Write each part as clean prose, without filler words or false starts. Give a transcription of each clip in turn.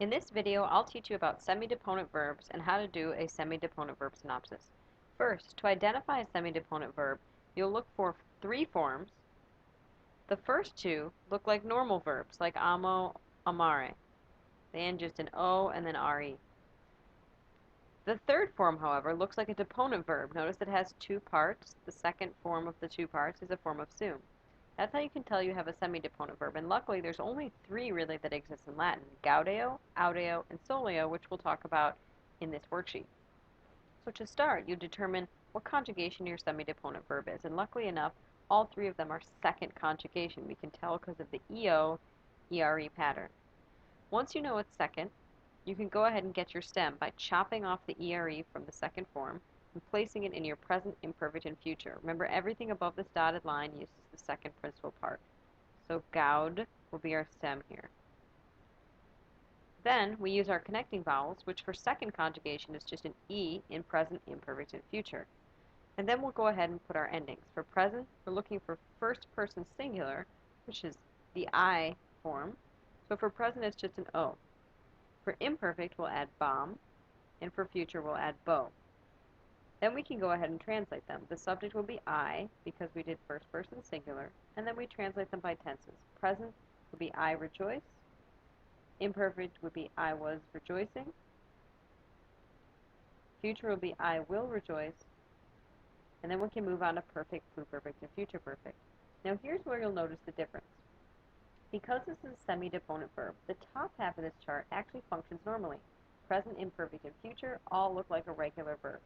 In this video, I'll teach you about semi-deponent verbs and how to do a semi-deponent verb synopsis. First, to identify a semi-deponent verb, you'll look for three forms. The first two look like normal verbs, like amo, amare. They end just in O and then RE. The third form, however, looks like a deponent verb. Notice it has two parts. The second form of the two parts is a form of sum. That's how you can tell you have a semi-deponent verb, and luckily there's only three really that exist in Latin: gaudeo, audeo, and soleo, which we'll talk about in this worksheet. So to start, you determine what conjugation your semi-deponent verb is, and luckily enough, all three of them are second conjugation. We can tell because of the EO, ERE pattern. Once you know it's second, you can go ahead and get your stem by chopping off the ERE from the second form and placing it in your present, imperfect, and future. Remember, everything above this dotted line uses the second principal part. So gaud will be our stem here. Then we use our connecting vowels, which for second conjugation is just an E in present, imperfect, and future. And then we'll go ahead and put our endings. For present, we're looking for first person singular, which is the I form. So for present, it's just an O. For imperfect, we'll add bom, and for future, we'll add bo. Then we can go ahead and translate them. The subject will be I, because we did first person singular, and then we translate them by tenses. Present would be I rejoice. Imperfect would be I was rejoicing. Future will be I will rejoice. And then we can move on to perfect, pluperfect, and future perfect. Now here's where you'll notice the difference. Because this is a semi-deponent verb, the top half of this chart actually functions normally. Present, imperfect, and future all look like a regular verb.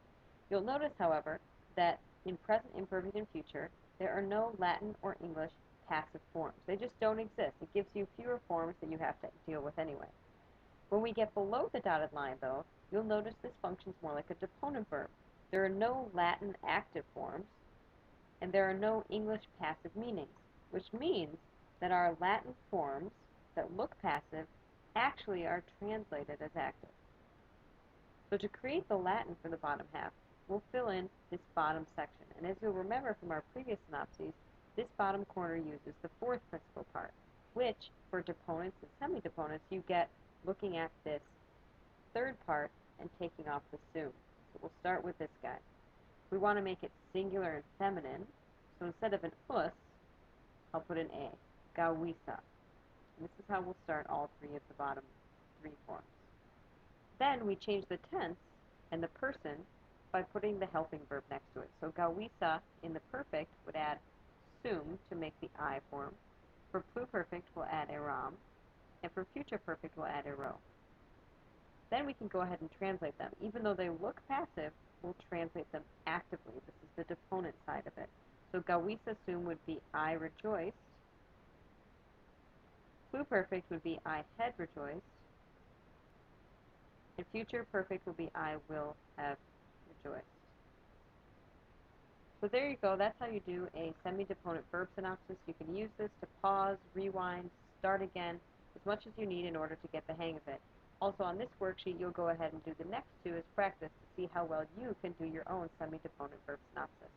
You'll notice, however, that in present, imperfect, and future, there are no Latin or English passive forms. They just don't exist. It gives you fewer forms that you have to deal with anyway. When we get below the dotted line, though, you'll notice this functions more like a deponent verb. There are no Latin active forms, and there are no English passive meanings, which means that our Latin forms that look passive actually are translated as active. So to create the Latin for the bottom half, we'll fill in this bottom section. And as you'll remember from our previous synopses, this bottom corner uses the fourth principal part, which for deponents and semi-deponents you get looking at this third part and taking off the sum. So we'll start with this guy. We want to make it singular and feminine, so instead of an us, I'll put an a, gauisa. And this is how we'll start all three of the bottom three forms. Then we change the tense and the person by putting the helping verb next to it. So gauisa in the perfect would add sum to make the I form. For pluperfect, we'll add eram. And for future perfect, we'll add ero. Then we can go ahead and translate them. Even though they look passive, we'll translate them actively. This is the deponent side of it. So gauisa sum would be I rejoiced. Pluperfect would be I had rejoiced. And future perfect will be I will have rejoiced. So there you go. That's how you do a semi-deponent verb synopsis. You can use this to pause, rewind, start again, as much as you need in order to get the hang of it. Also on this worksheet, you'll go ahead and do the next two as practice to see how well you can do your own semi-deponent verb synopsis.